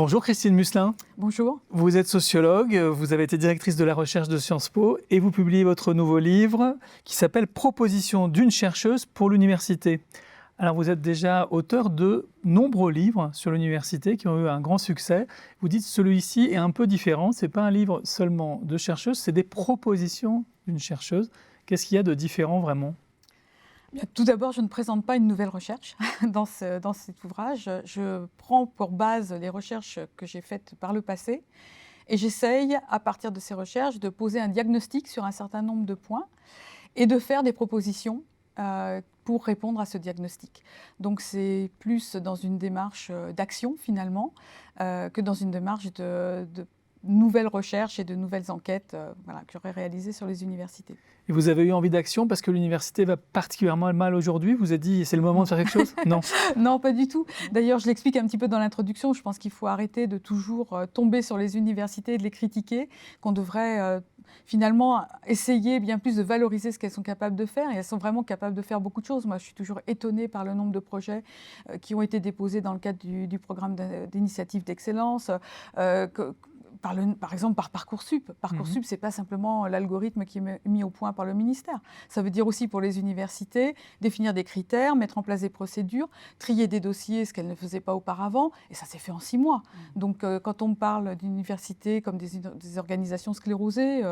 Bonjour Christine Musselin. Bonjour. Vous êtes sociologue, vous avez été directrice de la recherche de Sciences Po et vous publiez votre nouveau livre qui s'appelle « Proposition d'une chercheuse pour l'université ». Alors vous êtes déjà auteur de nombreux livres sur l'université qui ont eu un grand succès. Vous dites que celui-ci est un peu différent, ce n'est pas un livre seulement de chercheuse, c'est des propositions d'une chercheuse. Qu'est-ce qu'il y a de différent vraiment ? Bien, tout d'abord, je ne présente pas une nouvelle recherche dans cet ouvrage. Je prends pour base les recherches que j'ai faites par le passé et j'essaye, à partir de ces recherches, de poser un diagnostic sur un certain nombre de points et de faire des propositions pour répondre à ce diagnostic. Donc c'est plus dans une démarche d'action finalement que dans une démarche de nouvelles recherches et de nouvelles enquêtes que j'aurais réalisées sur les universités. Et vous avez eu envie d'action parce que l'université va particulièrement mal aujourd'hui. Vous vous êtes dit, c'est le moment de faire quelque chose ? Non. Non, pas du tout. D'ailleurs, je l'explique un petit peu dans l'introduction. Je pense qu'il faut arrêter de toujours tomber sur les universités et de les critiquer, qu'on devrait finalement essayer bien plus de valoriser ce qu'elles sont capables de faire. Et elles sont vraiment capables de faire beaucoup de choses. Moi, je suis toujours étonnée par le nombre de projets qui ont été déposés dans le cadre du programme d'initiative d'excellence, par exemple par Parcoursup. Parcoursup, ce n'est pas simplement l'algorithme qui est mis au point par le ministère. Ça veut dire aussi pour les universités définir des critères, mettre en place des procédures, trier des dossiers, ce qu'elles ne faisaient pas auparavant. Et ça s'est fait en 6 mois. Donc quand on parle d'universités comme des organisations sclérosées,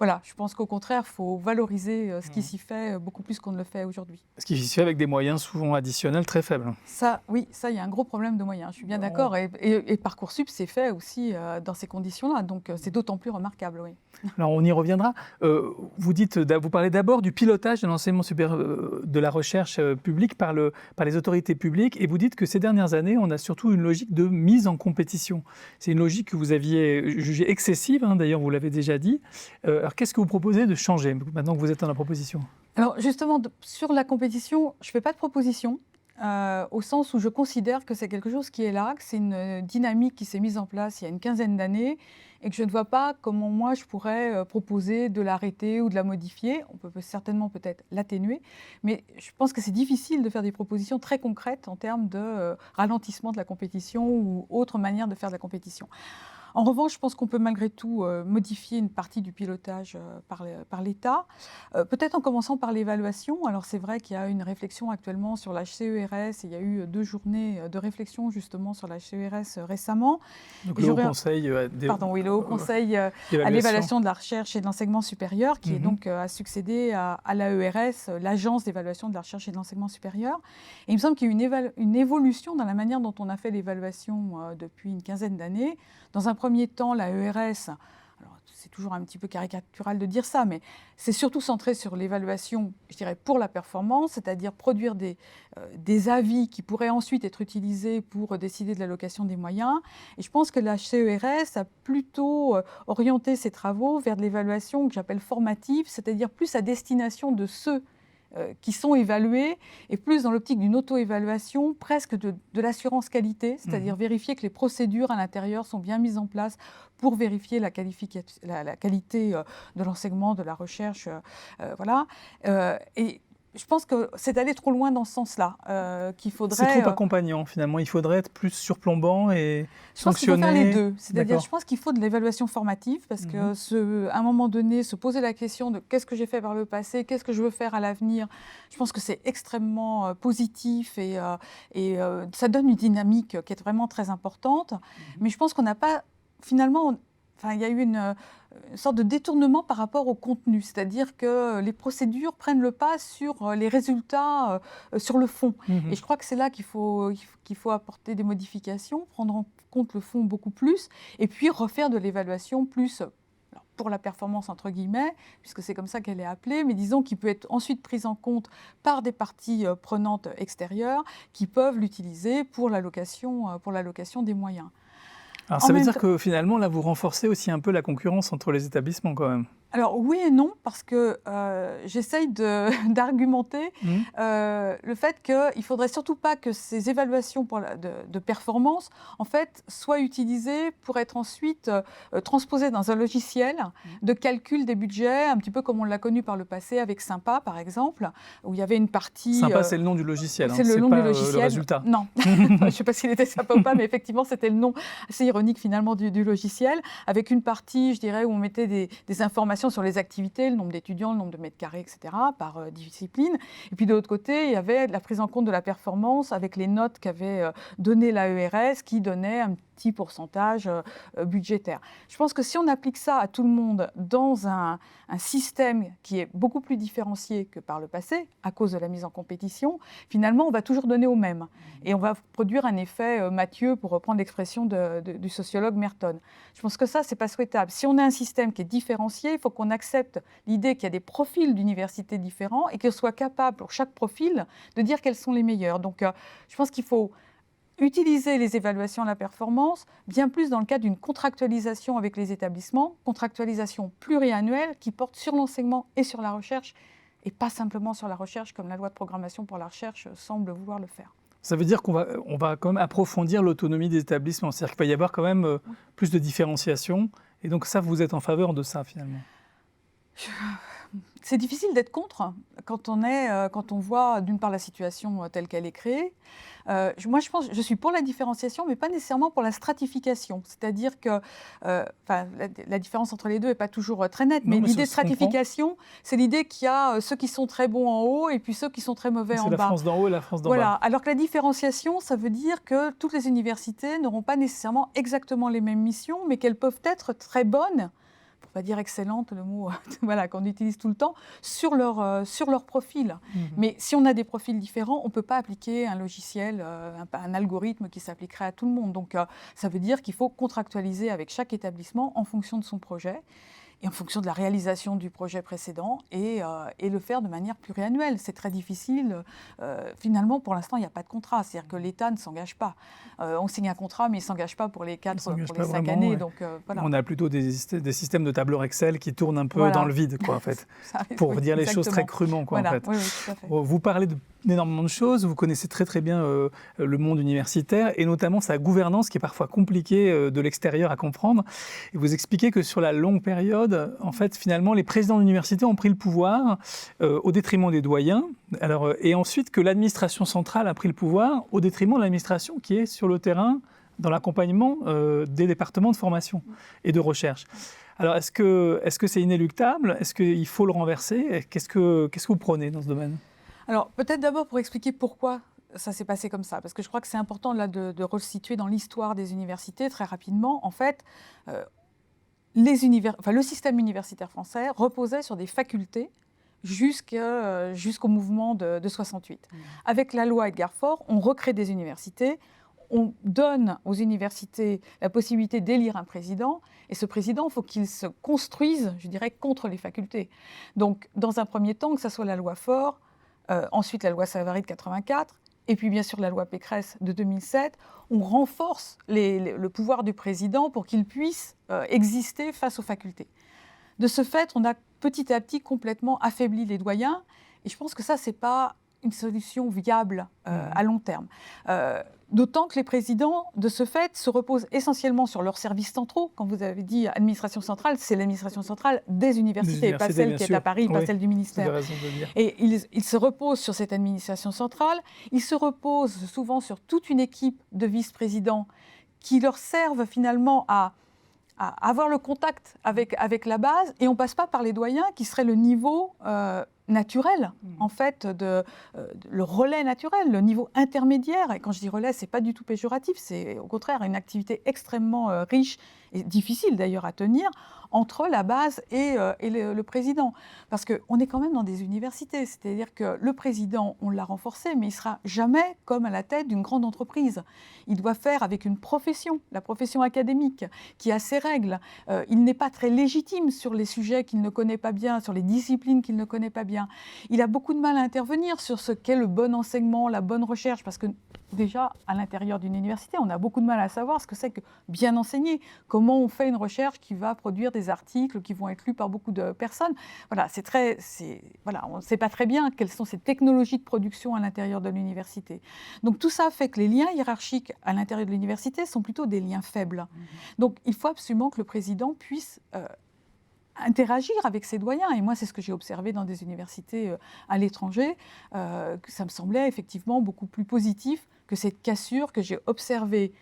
je pense qu'au contraire, il faut valoriser ce qui s'y fait beaucoup plus qu'on ne le fait aujourd'hui. Ce qui s'y fait avec des moyens souvent additionnels très faibles. Ça, oui, il y a un gros problème de moyens. Je suis bien d'accord. Et Parcoursup, c'est fait aussi dans ces conditions. Donc c'est d'autant plus remarquable, oui. Alors on y reviendra. Vous parlez d'abord du pilotage de l'enseignement supérieur de la recherche publique par les autorités publiques et vous dites que ces dernières années, on a surtout une logique de mise en compétition. C'est une logique que vous aviez jugée excessive, d'ailleurs vous l'avez déjà dit. Alors qu'est-ce que vous proposez de changer maintenant que vous êtes dans la proposition ? Alors justement, sur la compétition, je ne fais pas de proposition. Au sens où je considère que c'est quelque chose qui est là, que c'est une dynamique qui s'est mise en place il y a une quinzaine d'années et que je ne vois pas comment moi je pourrais proposer de l'arrêter ou de la modifier. On peut certainement peut-être l'atténuer, mais je pense que c'est difficile de faire des propositions très concrètes en termes de ralentissement de la compétition ou autre manière de faire de la compétition. En revanche, je pense qu'on peut malgré tout modifier une partie du pilotage par l'État, peut-être en commençant par l'évaluation. Alors c'est vrai qu'il y a une réflexion actuellement sur la CERS, il y a eu 2 journées de réflexion justement sur la CERS récemment. Donc le Haut Conseil, le Haut Conseil à l'évaluation de la recherche et de l'enseignement supérieur, qui est donc a succédé à l'AERS, l'Agence d'évaluation de la recherche et de l'enseignement supérieur. Et il me semble qu'il y a eu une évolution dans la manière dont on a fait l'évaluation depuis une quinzaine d'années. Dans un premier temps, la ERS, alors c'est toujours un petit peu caricatural de dire ça, mais c'est surtout centré sur l'évaluation, je dirais, pour la performance, c'est-à-dire produire des avis qui pourraient ensuite être utilisés pour décider de l'allocation des moyens. Et je pense que la CERS a plutôt orienté ses travaux vers de l'évaluation que j'appelle formative, c'est-à-dire plus à destination de ceux qui sont évalués, et plus dans l'optique d'une auto-évaluation, presque de l'assurance qualité, c'est-à-dire vérifier que les procédures à l'intérieur sont bien mises en place pour vérifier la qualité de l'enseignement, de la recherche. Et je pense que c'est aller trop loin dans ce sens-là, qu'il faudrait... C'est trop accompagnant, finalement. Il faudrait être plus surplombant et sanctionner. Je pense qu'il faut faire les deux. C'est-à-dire, je pense qu'il faut de l'évaluation formative, parce qu'à un moment donné, se poser la question de qu'est-ce que j'ai fait par le passé, qu'est-ce que je veux faire à l'avenir, je pense que c'est extrêmement positif et ça donne une dynamique qui est vraiment très importante. Mais je pense qu'on n'a pas, finalement... il y a eu une sorte de détournement par rapport au contenu, c'est-à-dire que les procédures prennent le pas sur les résultats, sur le fond. Et je crois que c'est là qu'il faut apporter des modifications, prendre en compte le fond beaucoup plus, et puis refaire de l'évaluation plus pour la performance, entre guillemets, puisque c'est comme ça qu'elle est appelée, mais disons qu'il peut être ensuite prise en compte par des parties prenantes extérieures qui peuvent l'utiliser pour l'allocation des moyens. Alors ça veut dire que finalement, là, vous renforcez aussi un peu la concurrence entre les établissements quand même. Alors oui et non, parce que j'essaye d'argumenter le fait qu'il ne faudrait surtout pas que ces évaluations de performance en fait, soient utilisées pour être ensuite transposées dans un logiciel de calcul des budgets, un petit peu comme on l'a connu par le passé avec Sympa, par exemple, où il y avait une partie... Sympa, c'est le nom du logiciel, c'est le nom du logiciel. Le résultat. Non, je ne sais pas s'il était sympa ou pas, mais effectivement, c'était le nom assez ironique finalement du logiciel, avec une partie, je dirais, où on mettait des informations sur les activités, le nombre d'étudiants, le nombre de mètres carrés, etc., par discipline. Et puis de l'autre côté, il y avait la prise en compte de la performance avec les notes qu'avait donné l'AERS, qui donnait un petit pourcentage budgétaire. Je pense que si on applique ça à tout le monde dans un système qui est beaucoup plus différencié que par le passé, à cause de la mise en compétition, finalement, on va toujours donner au même. Et on va produire un effet Mathieu, pour reprendre l'expression du sociologue Merton. Je pense que ça, ce n'est pas souhaitable. Si on a un système qui est différencié, il faut qu'on accepte l'idée qu'il y a des profils d'universités différents et qu'on soit capable, pour chaque profil, de dire quels sont les meilleurs. Donc, je pense qu'il faut utiliser les évaluations de la performance bien plus dans le cadre d'une contractualisation avec les établissements, contractualisation pluriannuelle qui porte sur l'enseignement et sur la recherche, et pas simplement sur la recherche comme la loi de programmation pour la recherche semble vouloir le faire. Ça veut dire qu'on va quand même approfondir l'autonomie des établissements, c'est-à-dire qu'il va y avoir quand même plus de différenciation, et donc ça, vous êtes en faveur de ça finalement? C'est difficile d'être contre quand on voit d'une part la situation telle qu'elle est créée. Moi, je suis pour la différenciation, mais pas nécessairement pour la stratification. C'est-à-dire que la différence entre les deux n'est pas toujours très nette, mais l'idée de stratification, c'est l'idée qu'il y a ceux qui sont très bons en haut et puis ceux qui sont très mauvais en bas. C'est la France d'en haut et la France d'en bas. Alors que la différenciation, ça veut dire que toutes les universités n'auront pas nécessairement exactement les mêmes missions, mais qu'elles peuvent être très bonnes, pour ne pas dire excellente, le mot qu'on utilise tout le temps, sur leur profil. Mais si on a des profils différents, on ne peut pas appliquer un logiciel, un algorithme qui s'appliquerait à tout le monde. Donc ça veut dire qu'il faut contractualiser avec chaque établissement en fonction de son projet et en fonction de la réalisation du projet précédent, et le faire de manière pluriannuelle. C'est très difficile. Finalement, pour l'instant, il n'y a pas de contrat. C'est-à-dire que l'État ne s'engage pas. On signe un contrat, mais il ne s'engage pas pour les 5 années. Ouais. Donc, voilà. On a plutôt des systèmes de tableurs Excel qui tournent un peu dans le vide, quoi, en fait, pour dire les choses très crûment. Quoi, en fait. Oui, tout à fait. Vous parlez d'énormément de choses, vous connaissez très très bien le monde universitaire, et notamment sa gouvernance qui est parfois compliquée de l'extérieur à comprendre. Et vous expliquez que sur la longue période, en fait, finalement, les présidents d'université ont pris le pouvoir au détriment des doyens, et ensuite que l'administration centrale a pris le pouvoir au détriment de l'administration qui est sur le terrain dans l'accompagnement des départements de formation et de recherche. Alors, est-ce que c'est inéluctable? Est-ce qu'il faut le renverser? Qu'est-ce que vous prenez dans ce domaine? Alors, peut-être d'abord pour expliquer pourquoi ça s'est passé comme ça, parce que je crois que c'est important là, de resituer dans l'histoire des universités très rapidement. En fait, le système universitaire français reposait sur des facultés jusqu'au mouvement de 68. Avec la loi Edgar Faure, on recrée des universités, on donne aux universités la possibilité d'élire un président, et ce président, il faut qu'il se construise, je dirais, contre les facultés. Donc, dans un premier temps, que ce soit la loi Faure, ensuite la loi Savary de 84, et puis bien sûr la loi Pécresse de 2007, on renforce le pouvoir du président pour qu'il puisse exister face aux facultés. De ce fait, on a petit à petit complètement affaibli les doyens, et je pense que ça, ce n'est pas une solution viable à long terme. D'autant que les présidents, de ce fait, se reposent essentiellement sur leurs services centraux. Quand vous avez dit administration centrale, c'est l'administration centrale des universités, pas celle qui est à Paris, pas celle du ministère. Vous avez raison de le dire. Et ils se reposent sur cette administration centrale. Ils se reposent souvent sur toute une équipe de vice-présidents qui leur servent finalement à avoir le contact avec la base, et on ne passe pas par les doyens qui seraient le niveau naturel, en fait, le relais naturel, le niveau intermédiaire. Et quand je dis relais, ce n'est pas du tout péjoratif, c'est au contraire une activité extrêmement riche et difficile d'ailleurs à tenir entre la base et le président. Parce qu'on est quand même dans des universités, c'est-à-dire que le président, on l'a renforcé, mais il ne sera jamais comme à la tête d'une grande entreprise. Il doit faire avec une profession, la profession académique, qui a ses règles. Il n'est pas très légitime sur les sujets qu'il ne connaît pas bien, sur les disciplines qu'il ne connaît pas bien. Il a beaucoup de mal à intervenir sur ce qu'est le bon enseignement, la bonne recherche, parce que déjà à l'intérieur d'une université. On a beaucoup de mal à savoir ce que c'est que bien enseigner, comment on fait une recherche qui va produire des articles qui vont être lus par beaucoup de personnes. Voilà, on ne sait pas très bien quelles sont ces technologies de production à l'intérieur de l'université. Donc tout ça fait que les liens hiérarchiques à l'intérieur de l'université sont plutôt des liens faibles. Donc il faut absolument que le président puisse interagir avec ses doyens. Et moi, c'est ce que j'ai observé dans des universités à l'étranger, que ça me semblait effectivement beaucoup plus positif que cette cassure que j'ai observée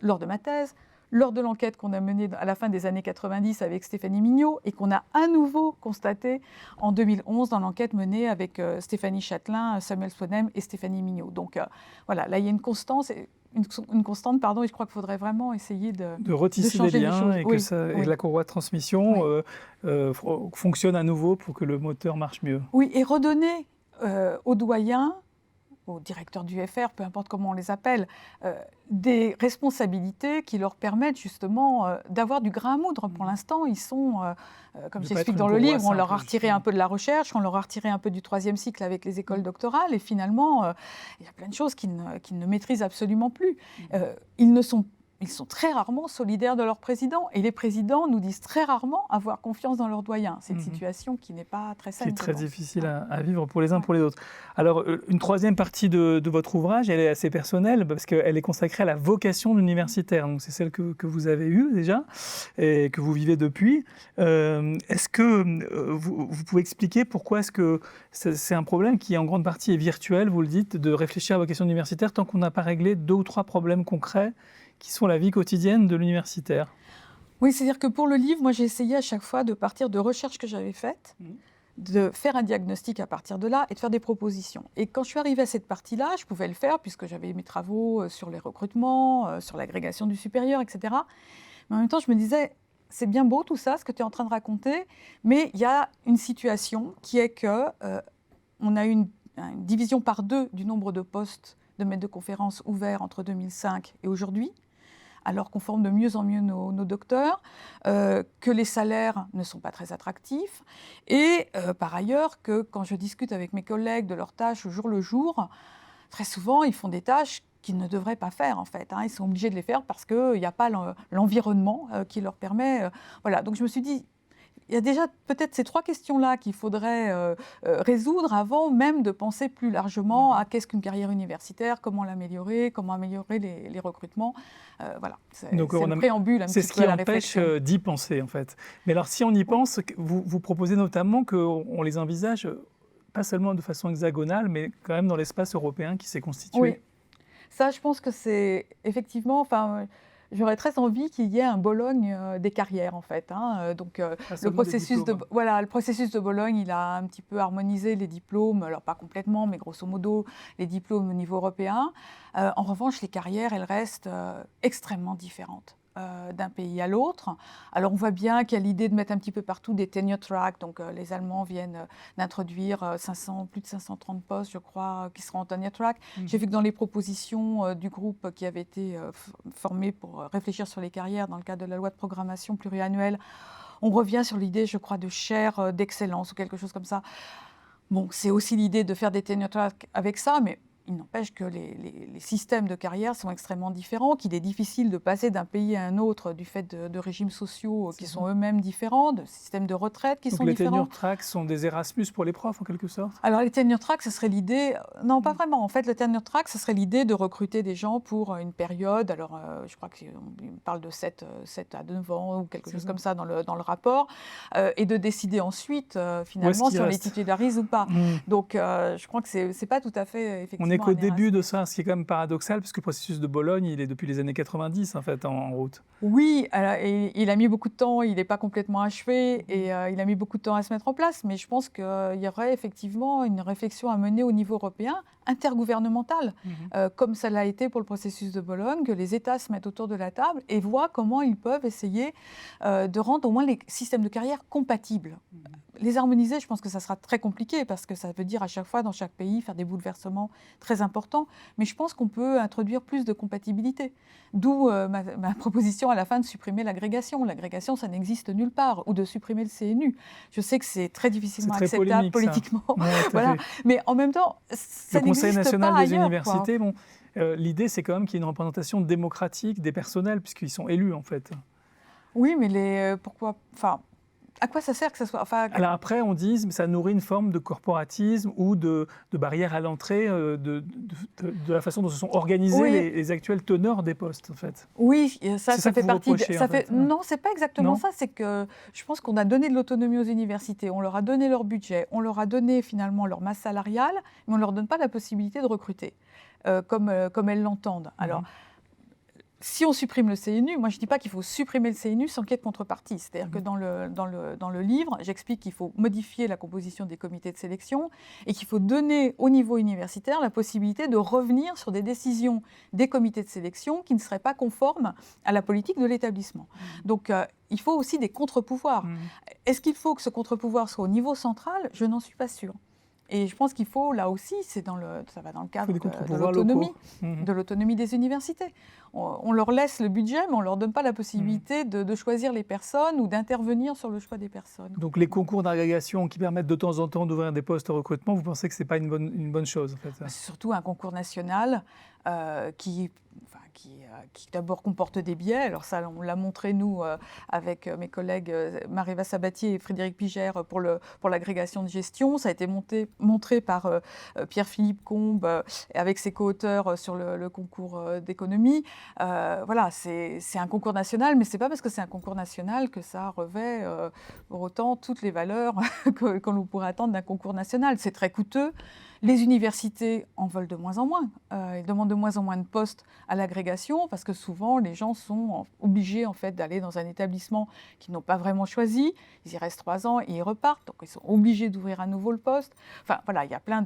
lors de ma thèse, lors de l'enquête qu'on a menée à la fin des années 90 avec Stéphanie Mignot et qu'on a à nouveau constatée en 2011 dans l'enquête menée avec Stéphanie Châtelain, Samuel Swanem et Stéphanie Mignot. Donc voilà, là, il y a une constante, et je crois qu'il faudrait vraiment essayer de retisser des liens et que la courroie de transmission fonctionne à nouveau pour que le moteur marche mieux. Oui, et redonner aux doyens, aux directeurs du FR, peu importe comment on les appelle, des responsabilités qui leur permettent justement d'avoir du grain à moudre. Pour l'instant, ils sont, comme j'explique dans le livre, on leur a retiré un peu de la recherche, on leur a retiré un peu du 3e cycle avec les écoles doctorales, et finalement, il y a plein de choses qu'ils ne maîtrisent absolument plus. Ils sont très rarement solidaires de leur président, et les présidents nous disent très rarement avoir confiance dans leurs doyens. C'est une situation qui n'est pas très saine. Qui est très difficile à vivre pour les uns pour les autres. Alors, une troisième partie de votre ouvrage, elle est assez personnelle, parce qu'elle est consacrée à la vocation universitaire. Donc, c'est celle que vous avez eue déjà, et que vous vivez depuis. Est-ce que vous pouvez expliquer pourquoi est-ce que c'est un problème qui, en grande partie, est virtuel, vous le dites, de réfléchir à la vocation universitaire tant qu'on n'a pas réglé 2 ou 3 problèmes concrets qui sont la vie quotidienne de l'universitaire? Oui, c'est-à-dire que pour le livre, moi j'ai essayé à chaque fois de partir de recherches que j'avais faites, de faire un diagnostic à partir de là et de faire des propositions. Et quand je suis arrivée à cette partie-là, je pouvais le faire puisque j'avais mes travaux sur les recrutements, sur l'agrégation du supérieur, etc. Mais en même temps, je me disais, c'est bien beau tout ça, ce que tu es en train de raconter, mais il y a une situation qui est qu'on a eu une division par 2 du nombre de postes de maîtres de conférences ouverts entre 2005 et aujourd'hui, alors qu'on forme de mieux en mieux nos docteurs, que les salaires ne sont pas très attractifs, et par ailleurs que quand je discute avec mes collègues de leurs tâches au jour le jour, très souvent ils font des tâches qu'ils ne devraient pas faire en fait. Ils sont obligés de les faire parce qu'il n'y a pas l'environnement qui leur permet. Voilà. Donc je me suis dit, il y a déjà peut-être ces 3 questions-là qu'il faudrait résoudre avant même de penser plus largement à qu'est-ce qu'une carrière universitaire, comment l'améliorer, comment améliorer les recrutements. Voilà, c'est le préambule un petit peu à la réflexion. C'est ce qui empêche d'y penser en fait. Mais alors si on y pense, vous proposez notamment qu'on les envisage pas seulement de façon hexagonale, mais quand même dans l'espace européen qui s'est constitué. Oui, ça je pense que c'est effectivement... J'aurais très envie qu'il y ait un Bologne des carrières, en fait. Donc, le processus de Bologne, il a un petit peu harmonisé les diplômes, alors pas complètement, mais grosso modo, les diplômes au niveau européen. En revanche, les carrières, elles restent extrêmement différentes d'un pays à l'autre. Alors on voit bien qu'il y a l'idée de mettre un petit peu partout des tenure tracks, donc les Allemands viennent d'introduire plus de 530 postes, je crois, qui seront en tenure track. J'ai vu que dans les propositions du groupe qui avait été formé pour réfléchir sur les carrières dans le cadre de la loi de programmation pluriannuelle, on revient sur l'idée, je crois, de chaire d'excellence ou quelque chose comme ça. Bon, c'est aussi l'idée de faire des tenure tracks avec ça, mais il n'empêche que les systèmes de carrière sont extrêmement différents, qu'il est difficile de passer d'un pays à un autre du fait de régimes sociaux qui sont eux-mêmes différents, de systèmes de retraite qui sont différents. Les tenure tracks sont des Erasmus pour les profs en quelque sorte? Alors les tenure tracks, ce serait l'idée... Non, pas vraiment. En fait, le tenure track, ce serait l'idée de recruter des gens pour une période. Alors, je crois qu'on parle de 7 à 9 ans ou quelque chose comme ça dans le rapport, et de décider ensuite, finalement, si on les titularise ou pas. Donc, je crois que c'est pas tout à fait effectivement... On n'est qu'au début de ça, ce qui est quand même paradoxal, puisque le processus de Bologne, il est depuis les années 90 en fait en route. Oui, et il a mis beaucoup de temps, il n'est pas complètement achevé, et il a mis beaucoup de temps à se mettre en place, mais je pense qu'il y aurait effectivement une réflexion à mener au niveau européen, intergouvernementale, comme ça l'a été pour le processus de Bologne, que les États se mettent autour de la table et voient comment ils peuvent essayer de rendre au moins les systèmes de carrière compatibles. Les harmoniser, je pense que ça sera très compliqué parce que ça veut dire à chaque fois, dans chaque pays, faire des bouleversements très importants. Mais je pense qu'on peut introduire plus de compatibilité. D'où ma proposition à la fin de supprimer l'agrégation. L'agrégation, ça n'existe nulle part. Ou de supprimer le CNU. Je sais que c'est très difficilement acceptable politiquement. Ouais, voilà. Mais en même temps, ça n'existe pas ailleurs. Le Conseil national des universités, bon, l'idée, c'est quand même qu'il y ait une représentation démocratique des personnels, puisqu'ils sont élus, en fait. Oui, mais pourquoi... Enfin, à quoi ça sert que ça soit... Enfin, alors après, on dit que ça nourrit une forme de corporatisme ou de barrière à l'entrée de la façon dont se sont organisés les actuels teneurs des postes, en fait. Oui, ça fait partie... Non, c'est pas exactement non. ça. C'est que je pense qu'on a donné de l'autonomie aux universités, on leur a donné leur budget, on leur a donné finalement leur masse salariale, mais on ne leur donne pas la possibilité de recruter, comme elles l'entendent. Alors, si on supprime le CNU, moi je ne dis pas qu'il faut supprimer le CNU sans qu'il y ait de contrepartie. C'est-à-dire que dans le livre, j'explique qu'il faut modifier la composition des comités de sélection et qu'il faut donner au niveau universitaire la possibilité de revenir sur des décisions des comités de sélection qui ne seraient pas conformes à la politique de l'établissement. Donc il faut aussi des contre-pouvoirs. Est-ce qu'il faut que ce contre-pouvoir soit au niveau central ? Je n'en suis pas sûre. Et je pense qu'il faut, là aussi, ça va dans le cadre de l'autonomie des universités. On leur laisse le budget, mais on ne leur donne pas la possibilité de choisir les personnes ou d'intervenir sur le choix des personnes. Donc les concours d'agrégation qui permettent de temps en temps d'ouvrir des postes de recrutement, vous pensez que ce n'est pas une bonne chose, en fait? C'est surtout un concours national qui d'abord comporte des biais. Alors ça, on l'a montré, nous, avec mes collègues Mariva Sabatier et Frédéric Pigère pour l'agrégation de gestion. Ça a été montré par Pierre-Philippe Combe avec ses co-auteurs sur le concours d'économie. Voilà, c'est un concours national, mais ce n'est pas parce que c'est un concours national que ça revêt pour autant toutes les valeurs qu'on pourrait attendre d'un concours national. C'est très coûteux. Les universités en veulent de moins en moins. Ils demandent de moins en moins de postes à l'agrégation parce que souvent, les gens sont obligés en fait, d'aller dans un établissement qu'ils n'ont pas vraiment choisi. Ils y restent 3 ans et ils repartent. Donc, ils sont obligés d'ouvrir à nouveau le poste. Enfin, voilà, il y a plein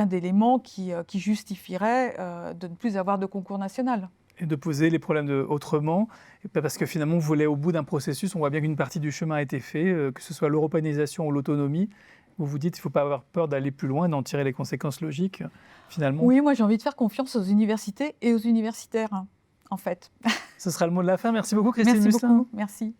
d'éléments qui justifieraient de ne plus avoir de concours national. Et de poser les problèmes autrement, parce que finalement, vous voulez au bout d'un processus, on voit bien qu'une partie du chemin a été fait, que ce soit l'européanisation ou l'autonomie. Vous vous dites qu'il ne faut pas avoir peur d'aller plus loin, d'en tirer les conséquences logiques, finalement. Oui, moi j'ai envie de faire confiance aux universités et aux universitaires, en fait. Ce sera le mot de la fin. Merci beaucoup, Christine Musselin. Merci beaucoup. Merci.